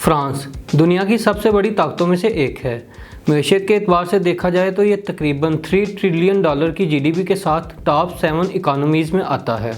France दुनिया की सबसे बड़ी ताकतों में से एक है। मैशियत के एतबार से देखा जाए तो ये तकरीबन $3 ट्रिलियन की जीडीपी के साथ टॉप 7 इकॉनमीज़ में आता है।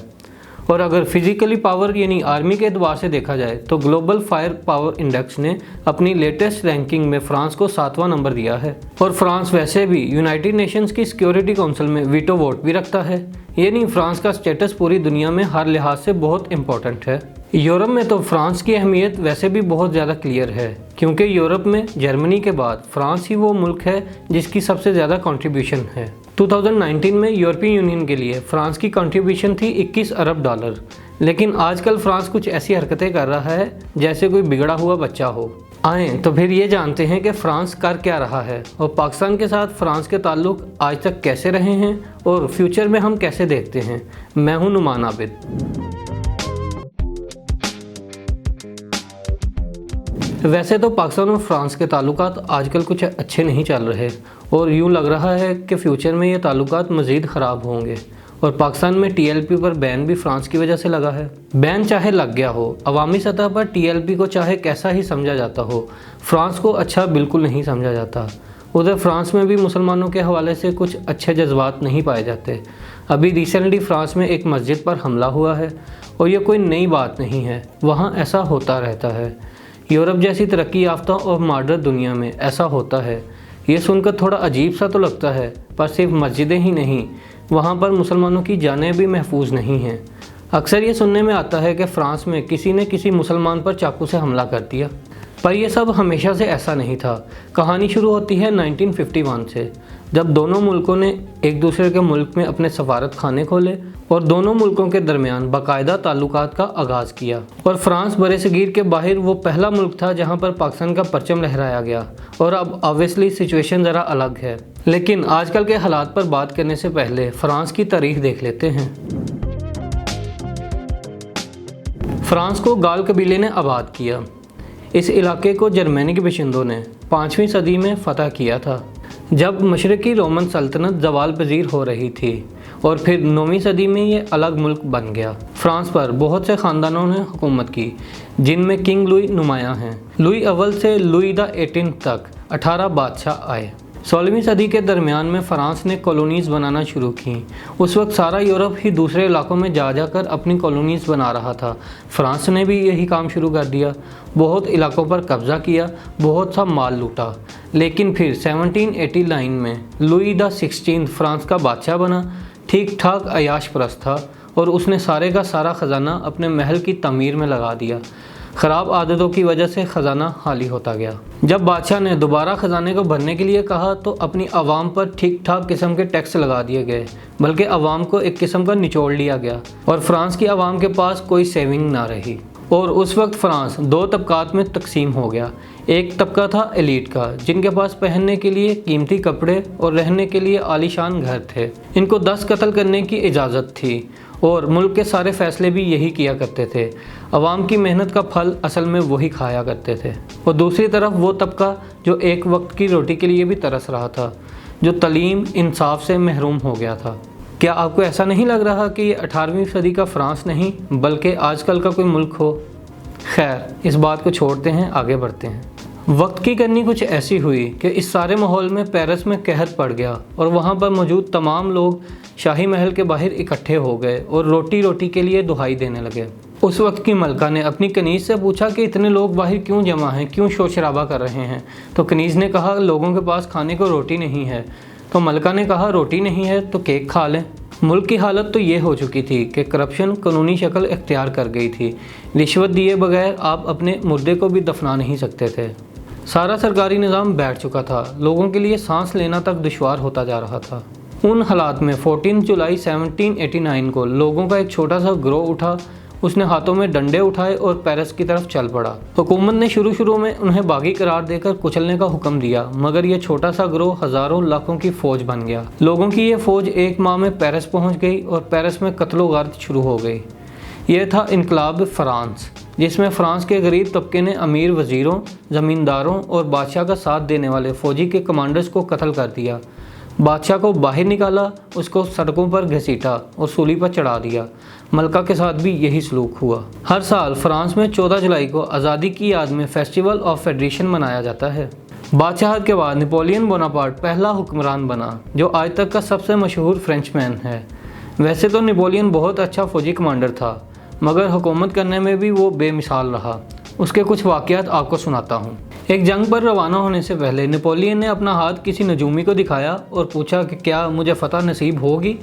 और अगर फिजिकली पावर यानी आर्मी के एतबार से देखा जाए तो ग्लोबल फायर पावर इंडेक्स ने अपनी लेटेस्ट रैंकिंग में फ्रांस को 7वां नंबर दिया है। और फ्रांस वैसे भी यूनाइटेड नेशंस की सिक्योरिटी काउंसिल में वीटो वोट भी रखता है, यानी फ्रांस का स्टेटस पूरी दुनिया में हर लिहाज से बहुत इंपॉर्टेंट है। यूरोप में तो फ्रांस की अहमियत वैसे भी बहुत ज़्यादा क्लियर है, क्योंकि यूरोप में जर्मनी के बाद फ्रांस ही वो मुल्क है जिसकी सबसे ज़्यादा कंट्रीब्यूशन है। 2019 में यूरोपियन यूनियन के लिए फ्रांस की कंट्रीब्यूशन थी $21 अरब, लेकिन आजकल फ्रांस कुछ ऐसी हरकतें कर रहा है जैसे कोई बिगड़ा हुआ बच्चा हो। आएँ तो फिर ये जानते हैं कि फ़्रांस कर क्या रहा है और पाकिस्तान के साथ फ़्रांस के ताल्लुक़ आज तक कैसे रहे हैं और फ्यूचर में हम कैसे देखते हैं। मैं हूँ नुमान आबिद। वैसे तो पाकिस्तान और फ्रांस के ताल्लुकात आजकल कुछ अच्छे नहीं चल रहे और यूँ लग रहा है कि फ़्यूचर में ये ताल्लुकात मज़ीद ख़राब होंगे। और पाकिस्तान में टीएलपी पर बैन भी फ्रांस की वजह से लगा है। बैन चाहे लग गया हो, अवामी सतह पर टीएलपी को चाहे कैसा ही समझा जाता हो, फ्रांस को अच्छा बिल्कुल नहीं समझा जाता। उधर फ्रांस में भी मुसलमानों के हवाले से कुछ अच्छे जज्बात नहीं पाए जाते। अभी रिसेंटली फ्रांस में एक मस्जिद पर हमला हुआ है और ये कोई नई बात नहीं है, वहाँ ऐसा होता रहता है। यूरोप जैसी तरक्की याफ्ता और मॉडर्न दुनिया में ऐसा होता है। ये सुनकर थोड़ा अजीब सा तो लगता है, पर सिर्फ मस्जिदें ही नहीं, वहाँ पर मुसलमानों की जानें भी महफूज नहीं हैं। अक्सर ये सुनने में आता है कि फ़्रांस में किसी ने किसी मुसलमान पर चाकू से हमला कर दिया, पर यह सब हमेशा से ऐसा नहीं था। कहानी शुरू होती है 1951 से, जब दोनों मुल्कों ने एक दूसरे के मुल्क में अपने सफारत खाने खोले और दोनों मुल्कों के दरमियान बाकायदा ताल्लुकात का आगाज़ किया। और फ्रांस बरे-सगीर के बाहर वो पहला मुल्क था जहाँ पर पाकिस्तान का परचम लहराया गया। और अब ऑब्वियसली सिचुएशन ज़रा अलग है, लेकिन आजकल के हालात पर बात करने से पहले फ़्रांस की तारीख देख लेते हैं। फ्रांस को गाल कबीले ने आबाद किया। इस इलाके को जर्मनी बशिंदों ने 5वीं सदी में फ़तह किया था, जब मशरक़ी रोमन सल्तनत ज़वाल पज़ीर हो रही थी, और फिर 9वीं सदी में ये अलग मुल्क बन गया। फ्रांस पर बहुत से ख़ानदानों ने हुकूमत की, जिनमें किंग लुई नुमायाँ हैं। लुई अव्वल से लुई द 18 तक 18 बादशाह आए। 16वीं सदी के दरमियान में फ़्रांस ने कॉलोनीज़ बनाना शुरू की। उस वक्त सारा यूरोप ही दूसरे इलाकों में जा जाकर अपनी कॉलोनीज़ बना रहा था। फ्रांस ने भी यही काम शुरू कर दिया, बहुत इलाकों पर कब्ज़ा किया, बहुत सा माल लूटा। लेकिन फिर 1789 में लुई द 16 फ्रांस का बादशाह बना। ठीक ठाक अयाश परस्त था और उसने सारे का सारा ख़जाना अपने महल की तमीर में लगा दिया। ख़राब आदतों की वजह से ख़जाना खाली होता गया। जब बादशाह ने दोबारा ख़जाने को भरने के लिए कहा तो अपनी आवाम पर ठीक ठाक किस्म के टैक्स लगा दिए गए, बल्कि आवाम को एक किस्म का निचोड़ लिया गया और फ्रांस की आवाम के पास कोई सेविंग ना रही। और उस वक्त फ्रांस 2 तबकात में तकसीम हो गया। एक तबका था एलीट का, जिनके पास पहनने के लिए कीमती कपड़े और रहने के लिए आलीशान घर थे। इनको 10 कत्ल करने की इजाज़त थी और मुल्क के सारे फ़ैसले भी यही किया करते थे। अवाम की मेहनत का फल असल में वही खाया करते थे। और दूसरी तरफ वो तबका जो एक वक्त की रोटी के लिए भी तरस रहा था, जो तलीम इंसाफ से महरूम हो गया था। क्या आपको ऐसा नहीं लग रहा कि ये 18वीं सदी का फ्रांस नहीं बल्कि आजकल का कोई मुल्क हो? खैर, इस बात को छोड़ते हैं, आगे बढ़ते हैं। वक्त की करनी कुछ ऐसी हुई कि इस सारे माहौल में पेरिस में कहर पड़ गया और वहाँ पर मौजूद तमाम लोग शाही महल के बाहर इकट्ठे हो गए और रोटी रोटी के लिए दुहाई देने लगे। उस वक्त की मलका ने अपनी कनीज़ से पूछा कि इतने लोग बाहर क्यों जमा हैं, क्यों शोर शराबा कर रहे हैं। तो कनीज़ ने कहा, लोगों के पास खाने को रोटी नहीं है। तो मलका ने कहा, रोटी नहीं है तो केक खा लें। मुल्क की हालत तो ये हो चुकी थी कि करप्शन कानूनी शक्ल इख्तियार कर गई थी। रिश्वत दिए बगैर आप अपने मुर्दे को भी दफना नहीं सकते थे। सारा सरकारी निज़ाम बैठ चुका था, लोगों के लिए सांस लेना तक दुश्वार होता जा रहा था। उन हालात में 14 जुलाई 1789 को लोगों का एक छोटा सा गिरोह उठा। उसने हाथों में डंडे उठाए और पेरिस की तरफ चल पड़ा। हुकूमत ने शुरू में उन्हें बागी करार देकर कुचलने का हुक्म दिया, मगर यह छोटा सा गिरोह हज़ारों लाखों की फ़ौज बन गया। लोगों की ये फ़ौज 1 माह में पेरिस पहुंच गई और पेरिस में कत्लो गारत शुरू हो गई। यह था इनकलाब फ्रांस, जिसमें फ़्रांस के गरीब तबके ने अमीर वज़ीरों, ज़मींदारों और बादशाह का साथ देने वाले फ़ौजी के कमांडर्स को कत्ल कर दिया। बादशाह को बाहर निकाला, उसको सड़कों पर घसीटा और सूली पर चढ़ा दिया। मलका के साथ भी यही सलूक हुआ। हर साल फ्रांस में 14 जुलाई को आज़ादी की याद में फेस्टिवल ऑफ फेडरेशन मनाया जाता है। बादशाहत के बाद नेपोलियन बोनापार्ट पहला हुक्मरान बना जो आज तक का सबसे मशहूर फ्रेंचमैन है। वैसे तो नेपोलियन बहुत अच्छा फौजी कमांडर था, मगर हुकूमत करने में भी वो बेमिसाल रहा। उसके कुछ वाक़यात आपको सुनाता हूँ। एक जंग पर रवाना होने से पहले नेपोलियन ने अपना हाथ किसी नजूमी को दिखाया और पूछा कि क्या मुझे फ़तह नसीब होगी।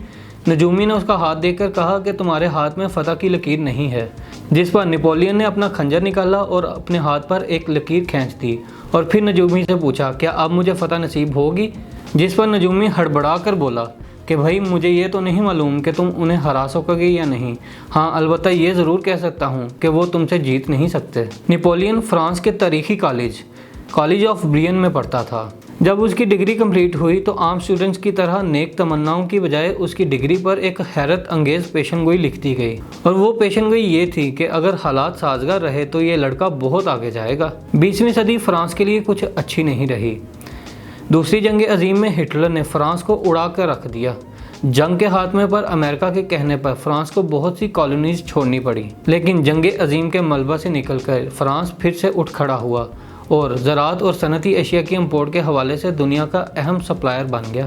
नजूमी ने उसका हाथ देखकर कहा कि तुम्हारे हाथ में फ़तह की लकीर नहीं है, जिस पर नेपोलियन ने अपना खंजर निकाला और अपने हाथ पर एक लकीर खींच दी और फिर नजूमी से पूछा क्या अब मुझे फ़तह नसीब होगी, जिस पर नजूमी हड़बड़ा कर बोला कि भाई मुझे ये तो नहीं मालूम कि तुम उन्हें हरा सकोगे या नहीं। हाँ, अलबत्ता ये ज़रूर कह सकता हूँ कि वो तुमसे जीत नहीं सकते। नेपोलियन फ्रांस के तारीखी कॉलेज ऑफ ब्रियन में पढ़ता था। जब उसकी डिग्री कंप्लीट हुई तो आम स्टूडेंट्स की तरह नेक तमन्नाओं की बजाय उसकी डिग्री पर एक हैरत अंगेज़ पेशनगोई लिख दी गई, और वो पेशनगोई ये थी कि अगर हालात साजगार रहे तो ये लड़का बहुत आगे जाएगा। 20वीं सदी फ्रांस के लिए कुछ अच्छी नहीं रही। दूसरी जंग अजीम में हिटलर ने फ्रांस को उड़ा कर रख दिया। जंग के खात्मे पर अमेरिका के कहने पर फ्रांस को बहुत सी कॉलोनीज छोड़नी पड़ी, लेकिन जंग अजीम के मलबा से निकलकर फ्रांस फिर से उठ खड़ा हुआ और ज़राअत और सनती एशिया की इम्पोर्ट के हवाले से दुनिया का अहम सप्लायर बन गया।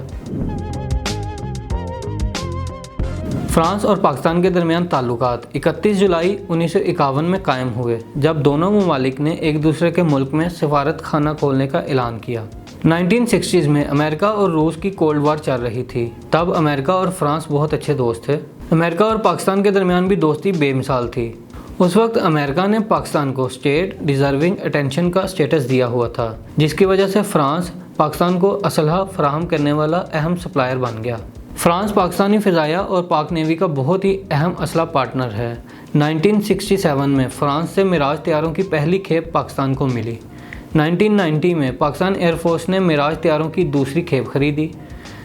फ्रांस और पाकिस्तान के दरमियान ताल्लुकात 31 जुलाई 1951 में कायम हुए, जब दोनों ममालिक ने एक दूसरे के मुल्क में सफारत खाना खोलने का ऐलान किया। 1960s में अमेरिका और रूस की कोल्ड वार चल रही थी। तब अमेरिका और फ्रांस बहुत अच्छे दोस्त थे। अमेरिका और पाकिस्तान के दरमियान भी दोस्ती बेमिसाल थी। उस वक्त अमेरिका ने पाकिस्तान को स्टेट डिज़र्विंग अटेंशन का स्टेटस दिया हुआ था, जिसकी वजह से फ्रांस पाकिस्तान को असलहा फराहम करने वाला अहम सप्लायर बन गया। फ्रांस पाकिस्तानी फ़िज़ाया और पाक नेवी का बहुत ही अहम असला पार्टनर है। 1967 में फ्रांस से मिराज तैयारों की पहली खेप पाकिस्तान को मिली। 1990 में पाकिस्तान एयरफोर्स ने मिराज तैयारों की दूसरी खेप खरीदी।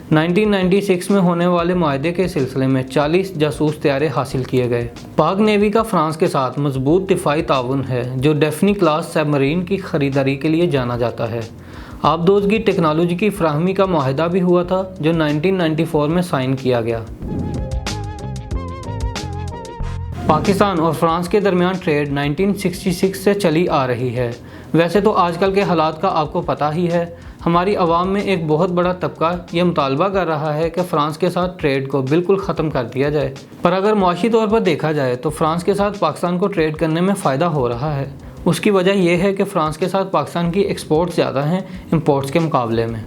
1996 में होने वाले मुआहदे के सिलसिले में 40 जासूस तैयारे हासिल किए गए। पाक नेवी का फ्रांस के साथ मजबूत दिफाई ताउन है, जो डेफनी क्लास सबमरीन की ख़रीदारी के लिए जाना जाता है। आबदोज़गी टेक्नोलॉजी की फ्राहमी का मुआहदा भी हुआ था, जो 1994 में साइन किया गया। पाकिस्तान और फ्रांस के दरमियान ट्रेड 1966 से चली आ रही है। वैसे तो आजकल के हालात का आपको पता ही है। हमारी आवाम में एक बहुत बड़ा तबका यह मुतालबा कर रहा है कि फ़्रांस के साथ ट्रेड को बिल्कुल ख़त्म कर दिया जाए। पर अगर मुआशी तौर पर देखा जाए तो फ्रांस के साथ पाकिस्तान को ट्रेड करने में फ़ायदा हो रहा है। उसकी वजह यह है कि फ़्रांस के साथ पाकिस्तान की एक्सपोर्ट्स ज़्यादा हैं इंपोर्ट्स के मुकाबले में।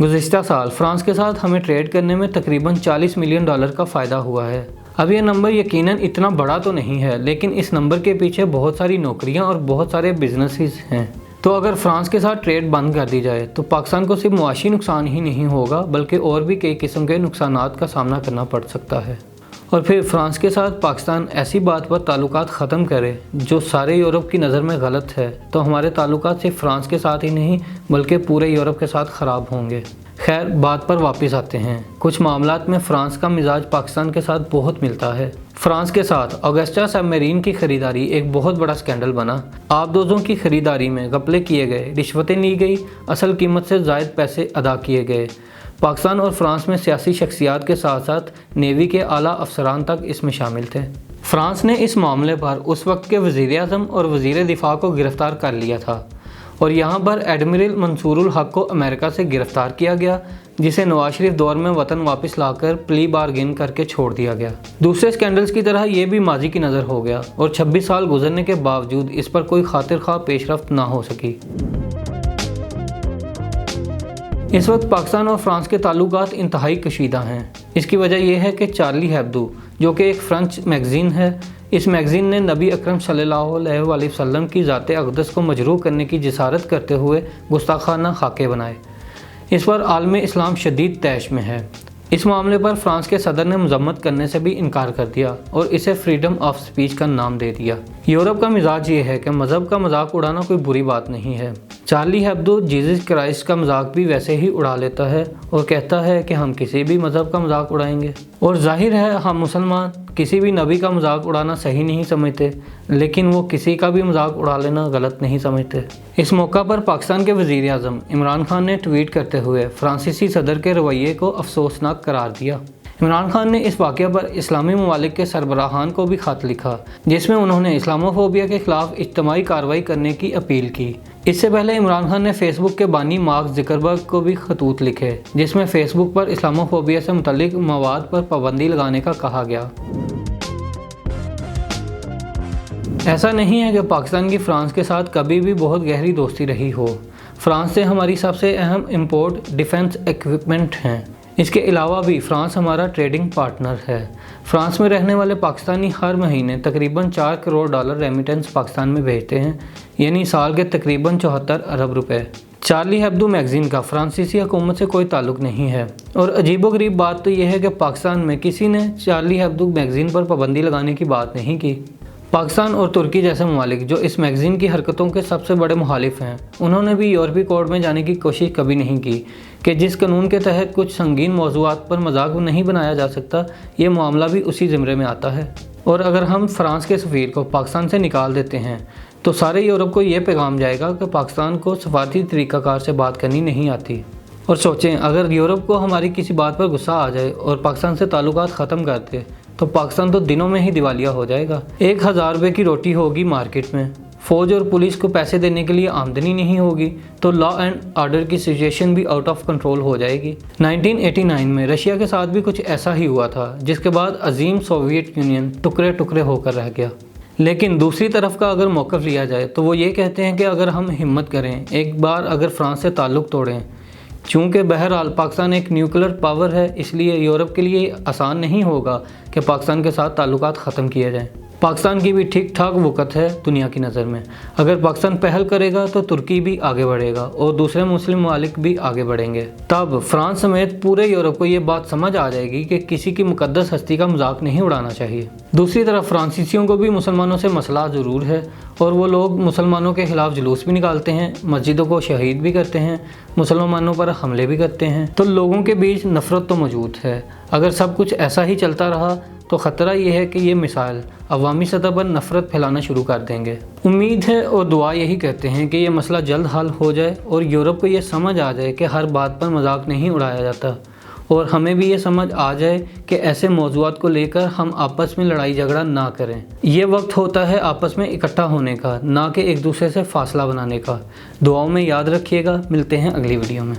गुज़िश्ता साल फ्रांस के साथ हमें ट्रेड करने में तकरीबन $40 मिलियन का फ़ायदा हुआ है। अब यह नंबर यकीनन इतना बड़ा तो नहीं है, लेकिन इस नंबर के पीछे बहुत सारी नौकरियां और बहुत सारे बिजनेसेस हैं। तो अगर फ्रांस के साथ ट्रेड बंद कर दी जाए तो पाकिस्तान को सिर्फ मुआशी नुकसान ही नहीं होगा, बल्कि और भी कई किस्म के नुकसानात का सामना करना पड़ सकता है। और फिर फ्रांस के साथ पाकिस्तान ऐसी बात पर ताल्लुकात ख़त्म करे जो सारे यूरोप की नज़र में गलत है, तो हमारे ताल्लुकात सिर्फ फ्रांस के साथ ही नहीं बल्कि पूरे यूरोप के साथ ख़राब होंगे। खैर, बात पर वापस आते हैं। कुछ मामलात में फ़्रांस का मिजाज पाकिस्तान के साथ बहुत मिलता है। फ्रांस के साथ ऑगस्टा सबमरीन की खरीदारी एक बहुत बड़ा स्कैंडल बना। आबदोज़ों की खरीदारी में घपले किए गए, रिश्वतें ली गई, असल कीमत से ज़ायद पैसे अदा किए गए। पाकिस्तान और फ्रांस में सियासी शख्सियात के साथ साथ नेवी के आला अफसरान तक इसमें शामिल थे। फ्रांस ने इस मामले पर उस वक्त के वज़ीर-ए-आज़म और वज़ीर दिफा को गिरफ़्तार कर लिया था और यहाँ पर एडमिरल मंसूरुल हक को अमेरिका से गिरफ़्तार किया गया, जिसे नवाज शरीफ दौर में वतन वापस लाकर प्ली बारगेन करके छोड़ दिया गया। दूसरे स्कैंडल्स की तरह ये भी माजी की नज़र हो गया और 26 साल गुजरने के बावजूद इस पर कोई खातिर ख्वाह पेशरफ्त ना हो सकी। इस वक्त पाकिस्तान और फ्रांस के ताल्लुकात इंतहाई कशीदा हैं। इसकी वजह यह है कि चार्ली हेब्दो, जो कि एक फ्रेंच मैगज़ीन है, इस मैगज़ीन ने नबी अकरम सल्लल्लाहु अलैहि वसल्लम की ज़ात अक़दस को मजरूह करने की जिसारत करते हुए गुस्ताखाना खाके बनाए। इस पर आलम इस्लाम शदीद तैश में है। इस मामले पर फ्रांस के सदर ने मजम्मत करने से भी इनकार कर दिया और इसे फ्रीडम ऑफ स्पीच का नाम दे दिया। यूरोप का मिजाज ये है कि मज़हब का मजाक उड़ाना कोई बुरी बात नहीं है। चार्ली हेब्दो जीसस क्राइस्ट का मजाक भी वैसे ही उड़ा लेता है और कहता है कि हम किसी भी मज़हब का मजाक उड़ाएंगे। और जाहिर है हम मुसलमान किसी भी नबी का मजाक उड़ाना सही नहीं समझते, लेकिन वो किसी का भी मजाक उड़ा लेना गलत नहीं समझते। इस मौका पर पाकिस्तान के वज़ीर आज़म इमरान खान ने ट्वीट करते हुए फ्रांसीसी सदर के रवैये को अफसोसनाक करार दिया। इमरान खान ने इस वाक़या पर इस्लामी ममालिक के सरबराहान को भी ख़त लिखा, जिसमें उन्होंने इस्लामोफोबिया के ख़िलाफ़ इज्तिमाई कार्रवाई करने की अपील की। इससे पहले इमरान खान ने फेसबुक के बानी मार्क ज़करबर्ग को भी खतूत लिखे, जिसमें फेसबुक पर इस्लामोफोबिया से मुतल्लिक मवाद पर पाबंदी लगाने का कहा गया। ऐसा नहीं है कि पाकिस्तान की फ़्रांस के साथ कभी भी बहुत गहरी दोस्ती रही हो। फ़्रांस से हमारी सबसे अहम इंपोर्ट डिफेंस इक्विपमेंट हैं। इसके अलावा भी फ़्रांस हमारा ट्रेडिंग पार्टनर है। फ़्रांस में रहने वाले पाकिस्तानी हर महीने तकरीबन $4 करोड़ रेमिटेंस पाकिस्तान में भेजते हैं, यानी साल के तकरीबन 74 अरब रुपए। चार्ली हेब्दो मैगज़ीन का फ्रांसीसी हुकूमत से कोई ताल्लुक़ नहीं है। और अजीबोगरीब बात तो यह है कि पाकिस्तान में किसी ने चार्ली हेब्दो मैगज़ीन पर पाबंदी लगाने की बात नहीं की। पाकिस्तान और तुर्की जैसे ममालिक जो इस मैगज़ीन की हरकतों के सबसे बड़े मुखालिफ हैं, उन्होंने भी यूरोपीय कोर्ट में जाने की कोशिश कभी नहीं की कि जिस कानून के तहत कुछ संगीन मौज़ूआत पर मजाक नहीं बनाया जा सकता, ये मामला भी उसी ज़िम्मे में आता है। और अगर हम फ़्रांस के सफ़ीर को पाकिस्तान से निकाल देते हैं तो सारे यूरोप को ये पैगाम जाएगा कि पाकिस्तान को सफारती तरीक़ाकार से बात करनी नहीं आती। और सोचें, अगर यूरोप को हमारी किसी बात पर गुस्सा आ जाए और पाकिस्तान से ताल्लुकात ख़त्म कर दे तो पाकिस्तान तो दिनों में ही दिवालिया हो जाएगा। 1000 रुपये की रोटी होगी मार्केट में, फ़ौज और पुलिस को पैसे देने के लिए आमदनी नहीं होगी, तो लॉ एंड ऑर्डर की सिचुएशन भी आउट ऑफ कंट्रोल हो जाएगी। 1989 में रशिया के साथ भी कुछ ऐसा ही हुआ था, जिसके बाद अजीम सोवियत यूनियन टुकड़े टुकड़े होकर रह गया। लेकिन दूसरी तरफ का अगर मौक़िफ़ लिया जाए तो वो ये कहते हैं कि अगर हम हिम्मत करें, एक बार अगर फ़्रांस से ताल्लुक़ तोड़ें, चूँकि बहरहाल पाकिस्तान एक न्यूक्लियर पावर है, इसलिए यूरोप के लिए आसान नहीं होगा कि पाकिस्तान के साथ ताल्लुकात ख़त्म किए जाएं। पाकिस्तान की भी ठीक ठाक वक़्त है दुनिया की नज़र में। अगर पाकिस्तान पहल करेगा तो तुर्की भी आगे बढ़ेगा और दूसरे मुस्लिम ममालिक भी आगे बढ़ेंगे। तब फ़्रांस समेत पूरे यूरोप को ये बात समझ आ जाएगी कि किसी की मुकद्दस हस्ती का मजाक नहीं उड़ाना चाहिए। दूसरी तरफ फ्रांसीसियों को भी मुसलमानों से मसला ज़रूर है और वो लोग मुसलमानों के ख़िलाफ़ जुलूस भी निकालते हैं, मस्जिदों को शहीद भी करते हैं, मुसलमानों पर हमले भी करते हैं। तो लोगों के बीच नफ़रत तो मौजूद है। अगर सब कुछ ऐसा ही चलता रहा तो ख़तरा ये है कि ये मिसाइल अवामी सतह पर नफ़रत फैलाना शुरू कर देंगे। उम्मीद है और दुआ यही कहते हैं कि ये मसला जल्द हल हो जाए और यूरोप को ये समझ आ जाए कि हर बात पर मजाक नहीं उड़ाया जाता, और हमें भी ये समझ आ जाए कि ऐसे मौज़ूआत को लेकर हम आपस में लड़ाई झगड़ा ना करें। ये वक्त होता है आपस में इकट्ठा होने का, ना कि एक दूसरे से फासला बनाने का। दुआओं में याद रखिएगा। मिलते हैं अगली वीडियो में।